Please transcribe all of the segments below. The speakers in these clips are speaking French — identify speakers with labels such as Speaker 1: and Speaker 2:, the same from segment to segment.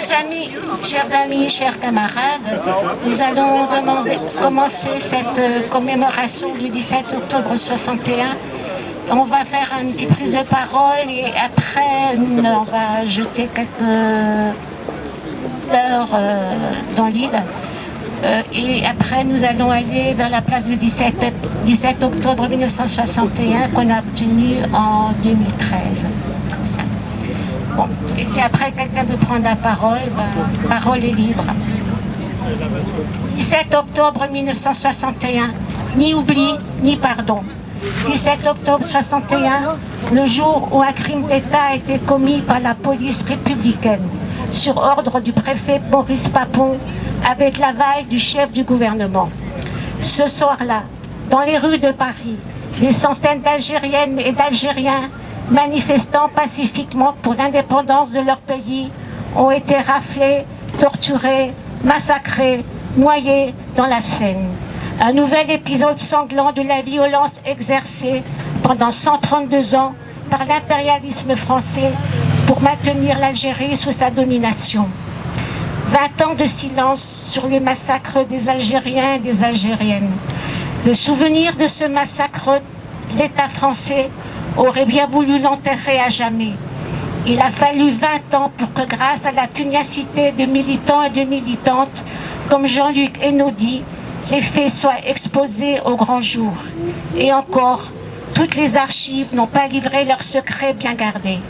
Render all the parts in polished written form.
Speaker 1: chers amis, chers camarades, nous allons commencer cette commémoration du 17 octobre 61. On va faire une petite prise de parole et après on va jeter quelques fleurs dans l'île. Et après nous allons aller vers la place du 17 octobre 1961 qu'on a obtenue en 2013. Bon. Et si après quelqu'un veut prendre la parole, la parole est libre. 17 octobre 1961, ni oubli, ni pardon. 17 octobre 61, le jour où un crime d'État a été commis par la police républicaine, sur ordre du préfet Maurice Papon, avec l'aval du chef du gouvernement. Ce soir-là, dans les rues de Paris, des centaines d'Algériennes et d'Algériens manifestant pacifiquement pour l'indépendance de leur pays ont été raflés, torturés, massacrés, noyés dans la Seine. Un nouvel épisode sanglant de la violence exercée pendant 132 ans par l'impérialisme français pour maintenir l'Algérie sous sa domination. 20 ans de silence sur les massacres des Algériens et des Algériennes. Le souvenir de ce massacre, l'État français aurait bien voulu l'enterrer à jamais. Il a fallu 20 ans pour que, grâce à la pugnacité de militants et de militantes comme Jean-Luc Einaudi, les faits soient exposés au grand jour. Et encore, toutes les archives n'ont pas livré leurs secrets bien gardés.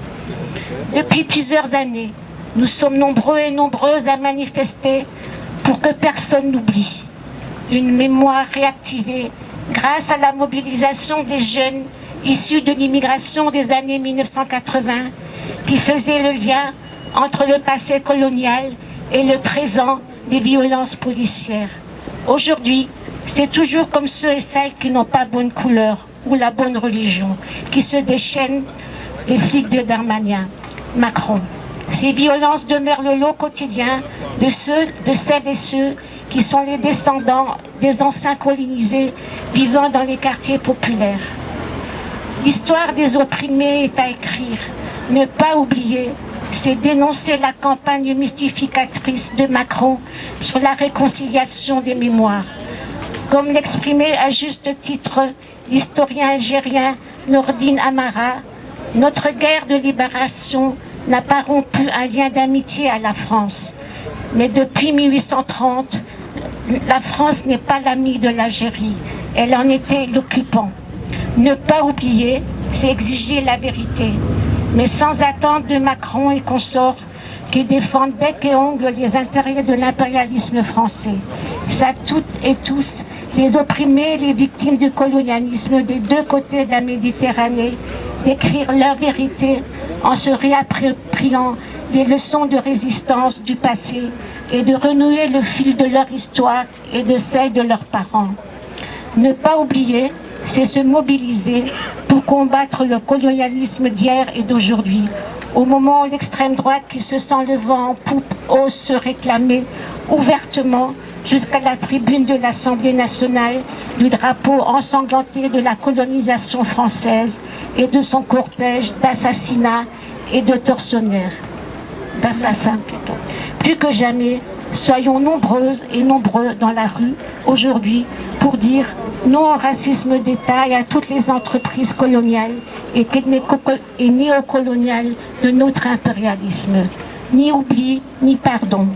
Speaker 1: Depuis plusieurs années, nous sommes nombreux et nombreuses à manifester pour que personne n'oublie. Une mémoire réactivée grâce à la mobilisation des jeunes issus de l'immigration des années 1980 qui faisait le lien entre le passé colonial et le présent des violences policières. Aujourd'hui, c'est toujours comme ceux et celles qui n'ont pas bonne couleur ou la bonne religion qui se déchaînent, les flics de Darmanin, Macron. Ces violences demeurent le lot quotidien de celles et ceux qui sont les descendants des anciens colonisés vivant dans les quartiers populaires. L'histoire des opprimés est à écrire. Ne pas oublier, c'est dénoncer la campagne mystificatrice de Macron sur la réconciliation des mémoires. Comme l'exprimait à juste titre l'historien algérien Nordine Amara, notre guerre de libération n'a pas rompu un lien d'amitié à la France. Mais depuis 1830, la France n'est pas l'amie de l'Algérie. Elle en était l'occupant. Ne pas oublier, c'est exiger la vérité. Mais sans attendre de Macron et consorts qui défendent bec et ongle les intérêts de l'impérialisme français. Savent toutes et tous, les opprimés et les victimes du colonialisme des deux côtés de la Méditerranée, d'écrire leur vérité en se réappropriant les leçons de résistance du passé et de renouer le fil de leur histoire et de celle de leurs parents. Ne pas oublier, c'est se mobiliser pour combattre le colonialisme d'hier et d'aujourd'hui, au moment où l'extrême droite qui se sent le vent en poupe ose se réclamer ouvertement jusqu'à la tribune de l'Assemblée nationale du drapeau ensanglanté de la colonisation française et de son cortège d'assassinats et de tortionnaires. D'assassins plutôt. Plus que jamais, soyons nombreuses et nombreux dans la rue aujourd'hui pour dire non au racisme d'État et à toutes les entreprises coloniales et néocoloniales de notre impérialisme. Ni oubli, ni pardon.